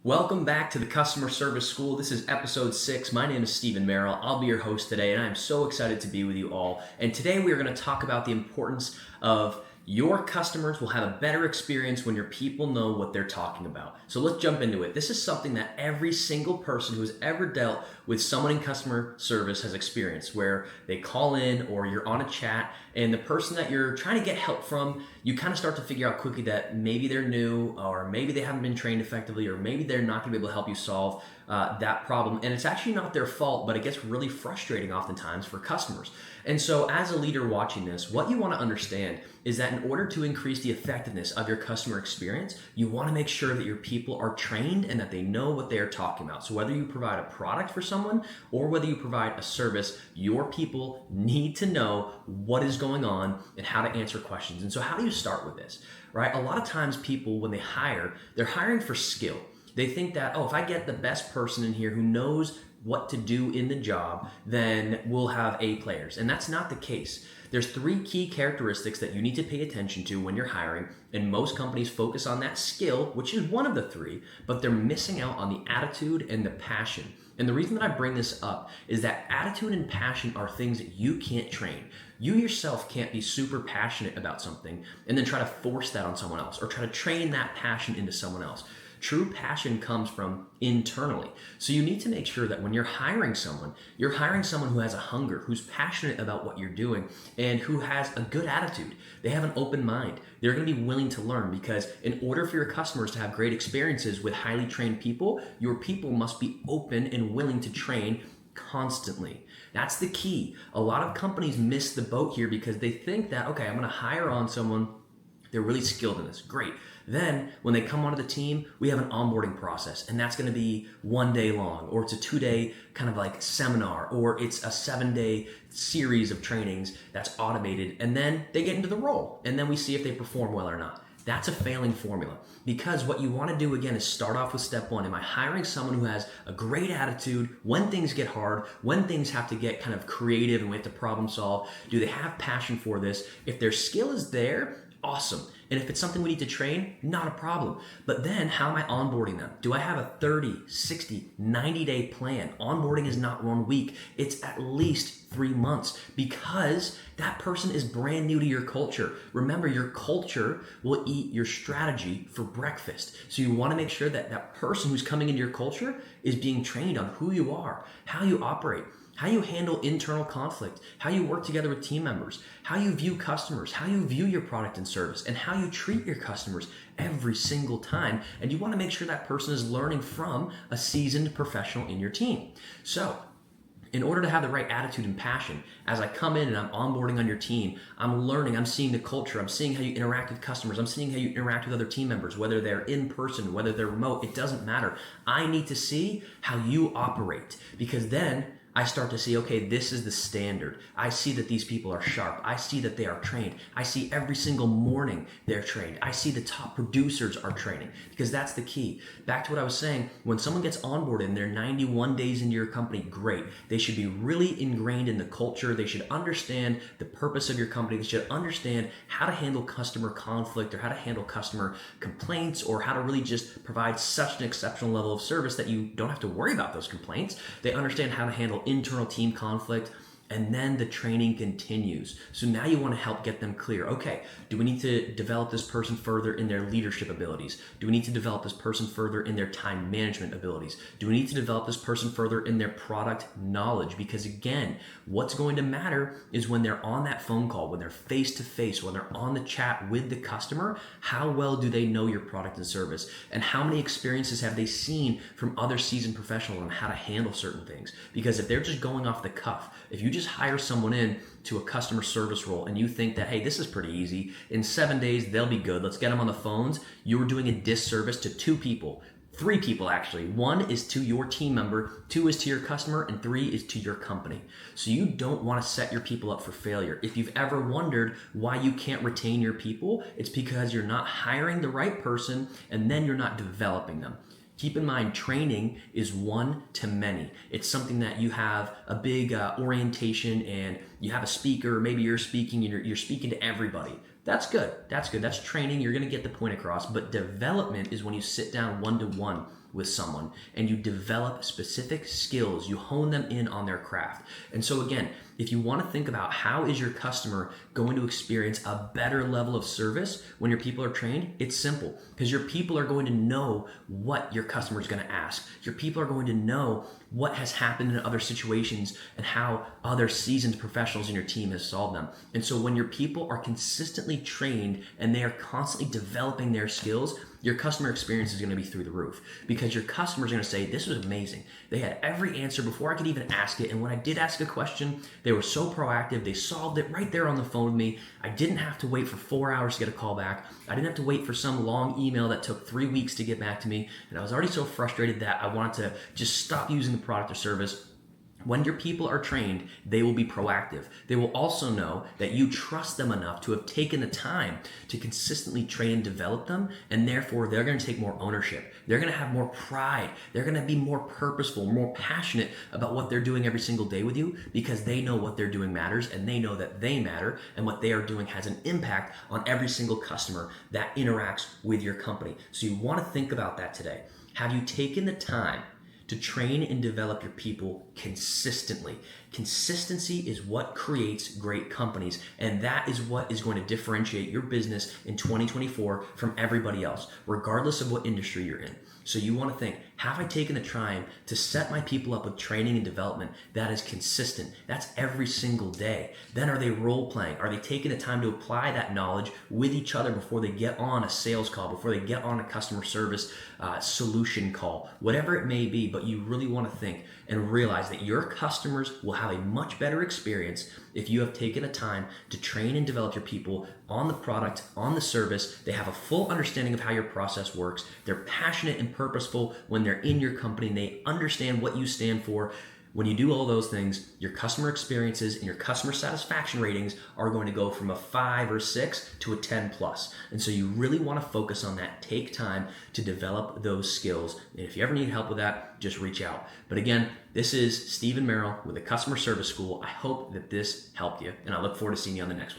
Welcome back to the Customer Service School. This is episode 6. My name is Stephen Merrill. I'll be your host today, and I'm so excited to be with you all. And today we are going to talk about the importance of your customers will have a better experience when your people know what they're talking about. So let's jump into it. This is something that every single person who has ever dealt with someone in customer service has experienced, where they call in or you're on a chat and the person that you're trying to get help from, you kind of start to figure out quickly that maybe they're new or maybe they haven't been trained effectively or maybe they're not going to be able to help you solve that problem. And it's actually not their fault, but it gets really frustrating oftentimes for customers. And so as a leader watching this, what you want to understand is that in order to increase the effectiveness of your customer experience, you want to make sure that your people are trained and that they know what they are talking about. So whether you provide a product for someone or whether you provide a service, your people need to know what is going on and how to answer questions. And so how do you start with this, right? A lot of times people, when they hire, they're hiring for skill. They think that, if I get the best person in here who knows what to do in the job, then we'll have A players. And that's not the case. There's 3 key characteristics that you need to pay attention to when you're hiring, and most companies focus on that skill, which is one of the 3, but they're missing out on the attitude and the passion. And the reason that I bring this up is that attitude and passion are things that you can't train. You yourself can't be super passionate about something and then try to force that on someone else or try to train that passion into someone else. True passion comes from internally. So you need to make sure that when you're hiring someone who has a hunger, who's passionate about what you're doing, and who has a good attitude. They have an open mind. They're going to be willing to learn, because in order for your customers to have great experiences with highly trained people, your people must be open and willing to train constantly. That's the key. A lot of companies miss the boat here because they think that, okay, I'm going to hire on someone, they're really skilled in this. Great. Then when they come onto the team, we have an onboarding process, and that's going to be 1 day long, or it's a 2-day kind of like seminar, or it's a 7-day series of trainings that's automated, and then they get into the role, and then we see if they perform well or not. That's a failing formula, because what you want to do again is start off with step 1. Am I hiring someone who has a great attitude when things get hard, when things have to get kind of creative and we have to problem solve? Do they have passion for this? If their skill is there, awesome. And if it's something we need to train, not a problem. But then how am I onboarding them? Do I have a 30, 60, 90-day plan? Onboarding is not 1 week. It's at least 3 months, because that person is brand new to your culture. Remember, your culture will eat your strategy for breakfast. So you want to make sure that that person who's coming into your culture is being trained on who you are, how you operate, how you handle internal conflict, how you work together with team members, how you view customers, how you view your product and service, and how you treat your customers every single time. And you want to make sure that person is learning from a seasoned professional in your team. So in order to have the right attitude and passion, as I come in and I'm onboarding on your team, I'm learning, I'm seeing the culture, I'm seeing how you interact with customers, I'm seeing how you interact with other team members, whether they're in person, whether they're remote, it doesn't matter. I need to see how you operate, because then I start to see, okay, this is the standard. I see that these people are sharp. I see that they are trained. I see every single morning they're trained. I see the top producers are training, because that's the key. Back to what I was saying, when someone gets onboarded and they're 91 days into your company, great. They should be really ingrained in the culture. They should understand the purpose of your company. They should understand how to handle customer conflict, or how to handle customer complaints, or how to really just provide such an exceptional level of service that you don't have to worry about those complaints. They understand how to handle internal team conflict, and then the training continues. So now you want to help get them clear. Okay, do we need to develop this person further in their leadership abilities? Do we need to develop this person further in their time management abilities? Do we need to develop this person further in their product knowledge? Because again, what's going to matter is when they're on that phone call, when they're face to face, when they're on the chat with the customer, how well do they know your product and service? And how many experiences have they seen from other seasoned professionals on how to handle certain things? Because if they're just going off the cuff, if you just hire someone in to a customer service role and you think that, hey, this is pretty easy, in 7 days they'll be good, let's get them on the phones, you're doing a disservice to 2 people. 3 people actually. 1 is to your team member, 2 is to your customer, and 3 is to your company. So you don't want to set your people up for failure. If you've ever wondered why you can't retain your people, it's because you're not hiring the right person and then you're not developing them. Keep in mind, training is one to many. It's something that you have a big orientation and you have a speaker, maybe you're speaking and you're speaking to everybody. That's good. That's training. You're going to get the point across. But development is when you sit down one-to-one with someone and you develop specific skills, you hone them in on their craft. And so again, if you want to think about how is your customer going to experience a better level of service when your people are trained, it's simple, because your people are going to know what your customer is going to ask. Your people are going to know what has happened in other situations and how other seasoned professionals in your team has solved them. And so when your people are consistently trained and they are constantly developing their skills, your customer experience is going to be through the roof, because your customers are going to say, this was amazing. They had every answer before I could even ask it. And when I did ask a question, they were so proactive. They solved it right there on the phone with me. I didn't have to wait for 4 hours to get a call back. I didn't have to wait for some long email that took 3 weeks to get back to me. And I was already so frustrated that I wanted to just stop using the product or service. When your people are trained, they will be proactive. They will also know that you trust them enough to have taken the time to consistently train and develop them, and therefore they're going to take more ownership. They're going to have more pride. They're going to be more purposeful, more passionate about what they're doing every single day with you, because they know what they're doing matters and they know that they matter, and what they are doing has an impact on every single customer that interacts with your company. So you want to think about that today. Have you taken the time to train and develop your people consistently? Consistency is what creates great companies, and that is what is going to differentiate your business in 2024 from everybody else, regardless of what industry you're in. So you want to think, have I taken the time to set my people up with training and development that is consistent? That's every single day. Then are they role playing? Are they taking the time to apply that knowledge with each other before they get on a sales call, before they get on a customer service solution call, whatever it may be? But you really want to think and realize that your customers will have a much better experience if you have taken the time to train and develop your people on the product, on the service. They have a full understanding of how your process works. They're passionate and purposeful when they're in your company, and they understand what you stand for. When you do all those things, your customer experiences and your customer satisfaction ratings are going to go from a 5 or 6 to a 10 plus. And so you really want to focus on that. Take time to develop those skills. And if you ever need help with that, just reach out. But again, this is Stephen Merrill with the Customer Service School. I hope that this helped you, and I look forward to seeing you on the next one.